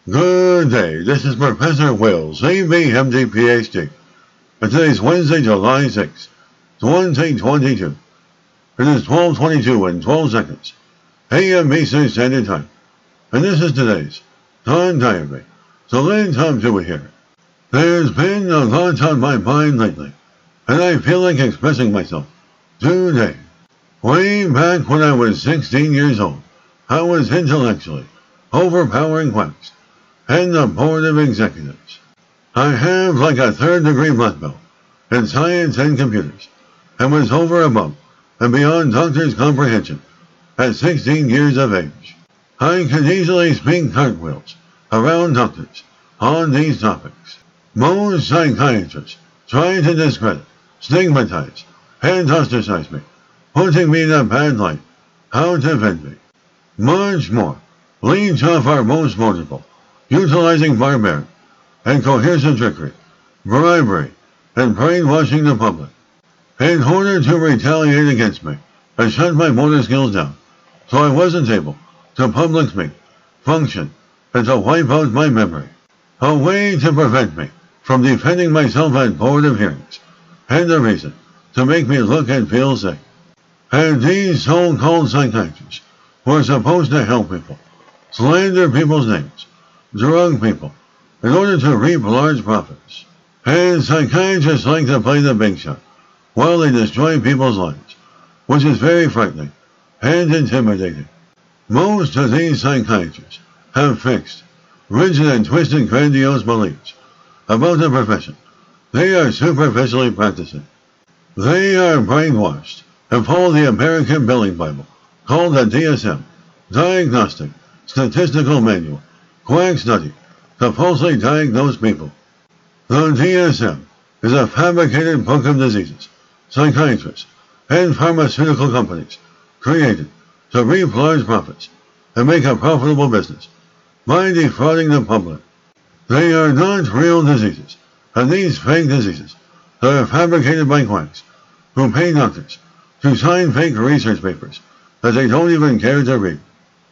Good day, this is Professor Wills, MD, PhD. And today's Wednesday, July 6th, 2022. It is 12:22 and 12 seconds, AM Eastern Standard Time. And this is today's Time Diary. So let's hop to it here. There's been a lot on my mind lately, and I feel like expressing myself today. Way back when I was 16 years old, I was intellectually overpowering quacks and the board of executives. I have like a third-degree black belt in science and computers, and was over above and beyond doctors' comprehension at 16 years of age. I could easily speak cartwheels around doctors on these topics. Most psychiatrists try to discredit, stigmatize, and ostracize me, putting me in a bad light, out of envy. Much more leech off our most vulnerable, utilizing barbaric and coercive trickery, bribery, and brainwashing the public. In order to retaliate against me, I shut my motor skills down, so I wasn't able to public speak, function, and to wipe out my memory. A way to prevent me from defending myself at board of hearings, and a reason to make me look and feel sick. And these so-called psychiatrists who are supposed to help people slander people's names, drug people, in order to reap large profits. And psychiatrists like to play the big shot while they destroy people's lives, which is very frightening and intimidating. Most of these psychiatrists have fixed, rigid and twisted grandiose beliefs about the profession they are superficially practicing. They are brainwashed and follow the American Billing Bible, called the DSM, Diagnostic Statistical Manual, quack study, to falsely diagnose people. The DSM is a fabricated book of diseases psychiatrists and pharmaceutical companies created to reap large profits and make a profitable business by defrauding the public. They are not real diseases, and these fake diseases that are fabricated by quacks who pay doctors to sign fake research papers that they don't even care to read.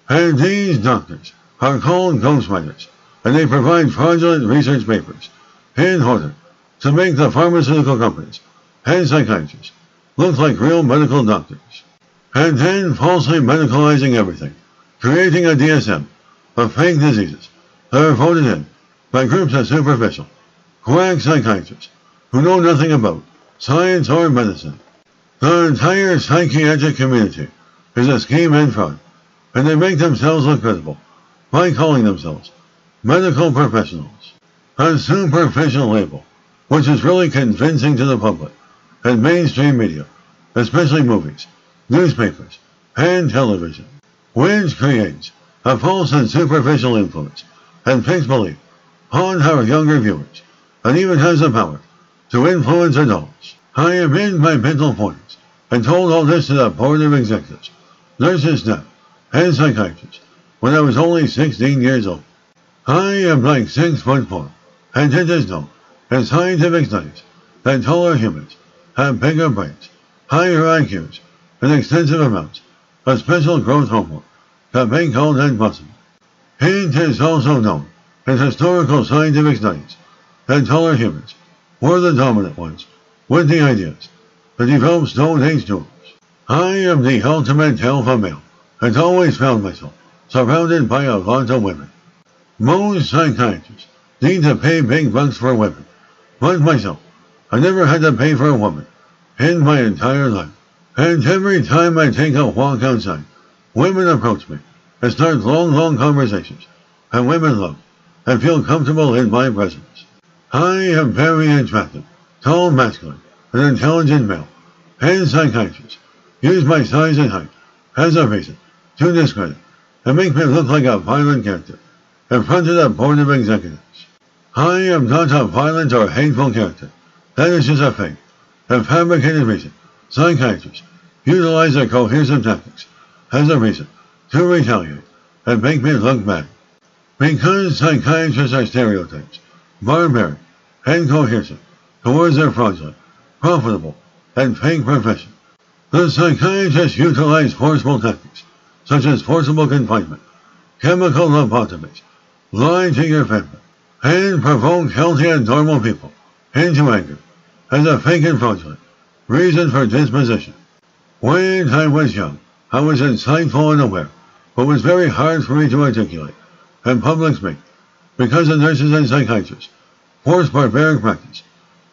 And these doctors are called ghostwriters, and they provide fraudulent research papers in order to make the pharmaceutical companies and psychiatrists look like real medical doctors, and then falsely medicalizing everything, creating a DSM of fake diseases that are voted in by groups of superficial, quack psychiatrists who know nothing about science or medicine. The entire psychiatric community is a scheme and fraud, and they make themselves look credible by calling themselves medical professionals. A superficial label, which is really convincing to the public and mainstream media, especially movies, newspapers, and television, which creates a false and superficial influence and fixed belief on our younger viewers, and even has the power to influence adults. I am in my mental 40s and told all this to the board of executives, nurses staff, and psychiatrists when I was only 16 years old. I am like 6'4", and it is known in scientific studies that taller humans have bigger brains, higher IQs, and extensive amounts of special growth hormone that make all that possible. It is also known in historical scientific studies that taller humans were the dominant ones with the ideas to develop Stone Age tools. I am the ultimate alpha male and always found myself surrounded by a lot of women. Most psychiatrists need to pay big bucks for women, but myself, I never had to pay for a woman in my entire life. And every time I take a walk outside, women approach me and start long conversations, and women love and feel comfortable in my presence. I am very attractive, tall, masculine, and intelligent male, and psychiatrists use my size and height as a reason to discredit and make me look like a violent character in front of the board of executives. I am not a violent or hateful character. That is just a fake and fabricated reason psychiatrists utilize their coercive tactics as a reason to retaliate and make me look bad. Because psychiatrists are stereotypes, barbaric, and coercive towards their fraudulent, profitable, and fake profession, the psychiatrists utilize forceful tactics such as forcible confinement, chemical lobotomies, lie to your family, and provoke healthy and normal people into anger as a fake and fraudulent reason for disposition. When I was young, I was insightful and aware, but was very hard for me to articulate and public speak because the nurses and psychiatrists forced barbaric practice,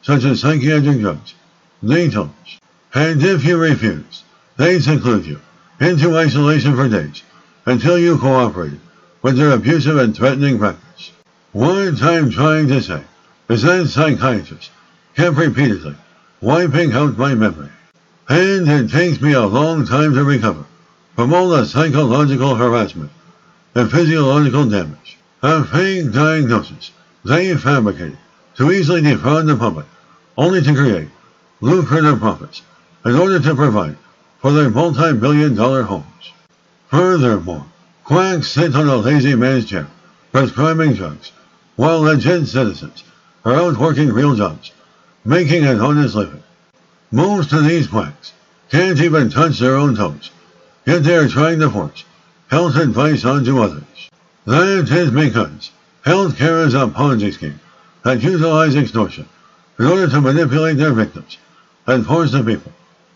such as psychiatric drugs, detox, and if you refused, they seclude you into isolation for days until you cooperated with their abusive and threatening practice. What I'm trying to say is that psychiatrists kept repeatedly wiping out my memory, and it takes me a long time to recover from all the psychological harassment and physiological damage. A fake diagnosis they fabricated to easily defraud the public, only to create lucrative profits in order to provide for their multi-billion-dollar homes. Furthermore, quacks sit on a lazy man's chair, prescribing drugs, while legit citizens are out working real jobs, making an honest living. Most of these quacks can't even touch their own toes, yet they are trying to force health advice onto others. That is because healthcare is a Ponzi scheme that utilizes extortion in order to manipulate their victims and force the people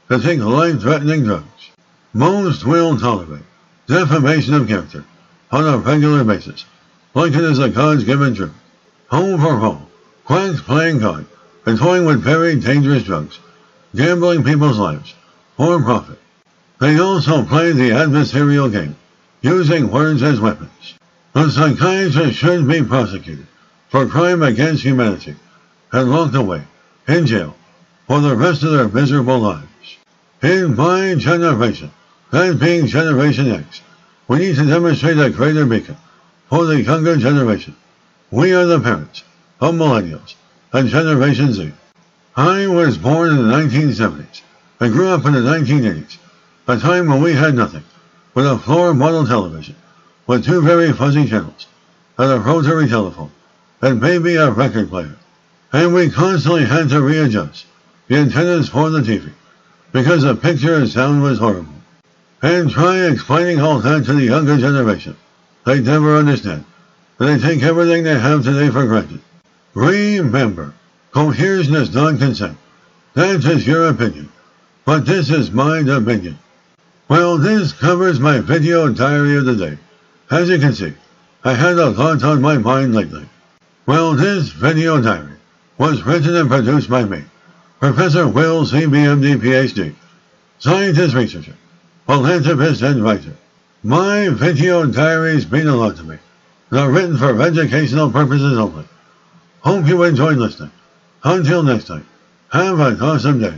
to take life-threatening drugs. Most will tolerate defamation of character on a regular basis, like it is a God's given truth. Overall, quacks playing God and toying with very dangerous drugs, gambling people's lives for profit. They also play the adversarial game, using words as weapons. The psychiatrist should be prosecuted for crime against humanity and locked away in jail for the rest of their miserable lives. In my generation, that being Generation X, we need to demonstrate a greater beacon for the younger generation. We are the parents of millennials and Generation Z. I was born in the 1970s and grew up in the 1980s, a time when we had nothing but a floor model television with two very fuzzy channels and a rotary telephone and maybe a record player. And we constantly had to readjust the antennas for the TV because the picture and sound was horrible. And try explaining all that to the younger generation. They never understand, and they take everything they have today for granted. Remember, cohesion is not consent. That is your opinion, but this is my opinion. Well, this covers my video diary of the day. As you can see, I had a lot on my mind lately. Well, this video diary was written and produced by me, Professor Will CBMD PhD, scientist researcher, philanthropist and writer. My video diaries mean a lot to me. They're written for educational purposes only. Hope you enjoyed listening. Until next time, have an awesome day.